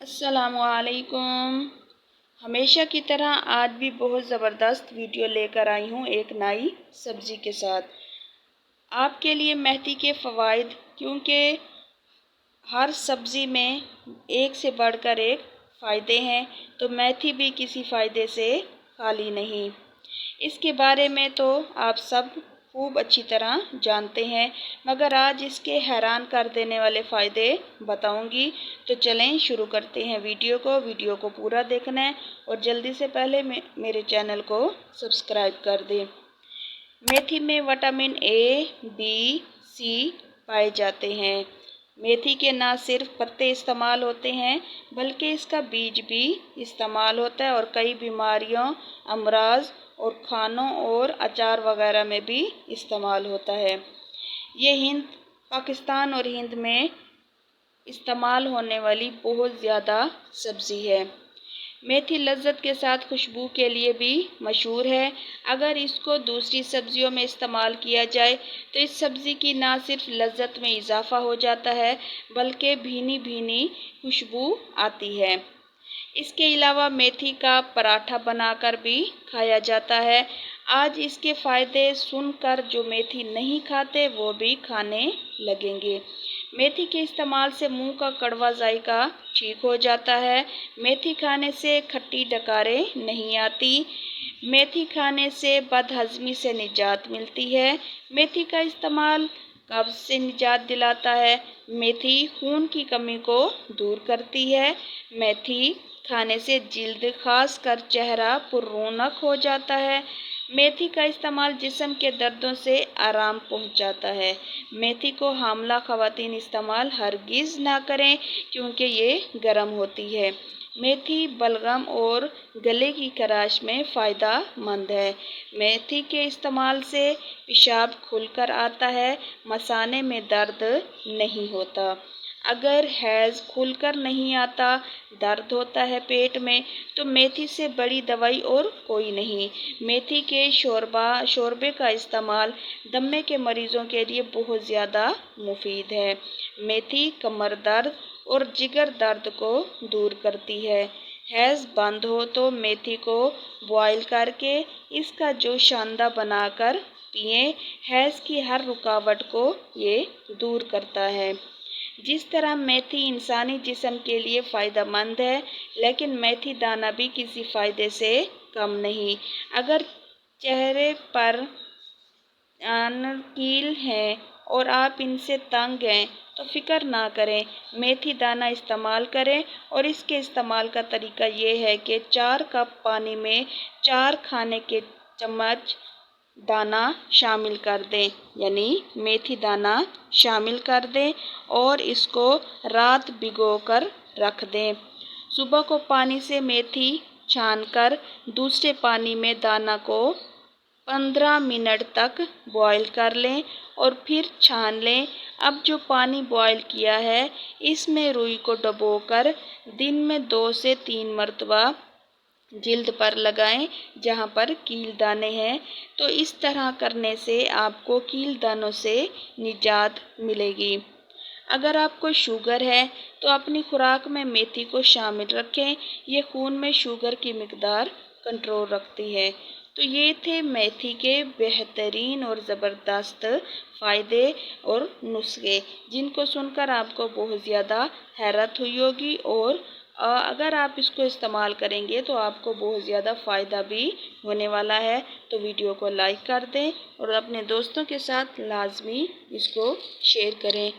السلام علیکم۔ ہمیشہ کی طرح آج بھی بہت زبردست ویڈیو لے کر آئی ہوں ایک نئی سبزی کے ساتھ آپ کے لیے میتھی کے فوائد، کیونکہ ہر سبزی میں ایک سے بڑھ کر ایک فائدے ہیں تو میتھی بھی کسی فائدے سے خالی نہیں۔ اس کے بارے میں تو آپ سب خوب اچھی طرح جانتے ہیں، مگر آج اس کے حیران کر دینے والے فائدے بتاؤں گی۔ تو چلیں شروع کرتے ہیں ویڈیو کو پورا دیکھنا ہے اور جلدی سے پہلے میرے چینل کو سبسکرائب کر دیں۔ میتھی میں وٹامن اے، بی، سی پائے جاتے ہیں۔ میتھی کے نہ صرف پتے استعمال ہوتے ہیں بلکہ اس کا بیج بھی استعمال ہوتا ہے اور کئی بیماریوں، امراض اور کھانوں اور اچار وغیرہ میں بھی استعمال ہوتا ہے۔ یہ پاکستان اور ہند میں استعمال ہونے والی بہت زیادہ سبزی ہے۔ میتھی لذت کے ساتھ خوشبو کے لیے بھی مشہور ہے۔ اگر اس کو دوسری سبزیوں میں استعمال کیا جائے تو اس سبزی کی نہ صرف لذت میں اضافہ ہو جاتا ہے بلکہ بھینی بھینی خوشبو آتی ہے۔ اس کے علاوہ میتھی کا پراٹھا بنا کر بھی کھایا جاتا ہے۔ آج اس کے فائدے سن کر جو میتھی نہیں کھاتے وہ بھی کھانے لگیں گے۔ میتھی کے استعمال سے منہ کا کڑوا ذائقہ ٹھیک ہو جاتا ہے۔ میتھی کھانے سے کھٹی ڈکاریں نہیں آتی۔ میتھی کھانے سے بد ہضمی سے نجات ملتی ہے۔ میتھی کا استعمال قبض سے نجات دلاتا ہے۔ میتھی خون کی کمی کو دور کرتی ہے۔ میتھی کھانے سے جلد، خاص کر چہرہ پر رونق ہو جاتا ہے۔ میتھی کا استعمال جسم کے دردوں سے آرام پہنچاتا ہے۔ میتھی کو حاملہ خواتین استعمال ہرگز نہ کریں کیونکہ یہ گرم ہوتی ہے۔ میتھی بلغم اور گلے کی خراش میں فائدہ مند ہے۔ میتھی کے استعمال سے پیشاب کھل کر آتا ہے، مثانے میں درد نہیں ہوتا۔ اگر حیض کھل کر نہیں آتا، درد ہوتا ہے پیٹ میں، تو میتھی سے بڑی دوائی اور کوئی نہیں۔ میتھی کے شوربے کا استعمال دمے کے مریضوں کے لیے بہت زیادہ مفید ہے۔ میتھی کمر درد اور جگر درد کو دور کرتی ہے۔ حیض بند ہو تو میتھی کو بوائل کر کے اس کا جوس شاندہ بنا کر پئیں۔ حیض کی ہر رکاوٹ کو یہ دور کرتا ہے۔ جس طرح میتھی انسانی جسم کے لیے فائدہ مند ہے، لیکن میتھی دانہ بھی کسی فائدے سے کم نہیں۔ اگر چہرے پر نکیل ہیں اور آپ ان سے تنگ ہیں تو فکر نہ کریں، میتھی دانہ استعمال کریں۔ اور اس کے استعمال کا طریقہ یہ ہے کہ 4 کپ پانی میں 4 کھانے کے چمچ دانہ شامل کر دیں، یعنی میتھی دانہ شامل کر دیں اور اس کو رات بھگو کر رکھ دیں۔ صبح کو پانی سے میتھی چھان کر دوسرے پانی میں دانہ کو 15 منٹ تک بوائل کر لیں اور پھر چھان لیں۔ اب جو پانی بوائل کیا ہے اس میں روئی کو ڈبو کر دن میں 2 سے 3 مرتبہ جلد پر لگائیں جہاں پر کیل دانے ہیں۔ تو اس طرح کرنے سے آپ کو کیل دانوں سے نجات ملے گی۔ اگر آپ کو شوگر ہے تو اپنی خوراک میں میتھی کو شامل رکھیں، یہ خون میں شوگر کی مقدار کنٹرول رکھتی ہے۔ تو یہ تھے میتھی کے بہترین اور زبردست فائدے اور نسخے، جن کو سن کر آپ کو بہت زیادہ حیرت ہوئی ہوگی، اور اگر آپ اس کو استعمال کریں گے تو آپ کو بہت زیادہ فائدہ بھی ہونے والا ہے۔ تو ویڈیو کو لائک کر دیں اور اپنے دوستوں کے ساتھ لازمی اس کو شیئر کریں۔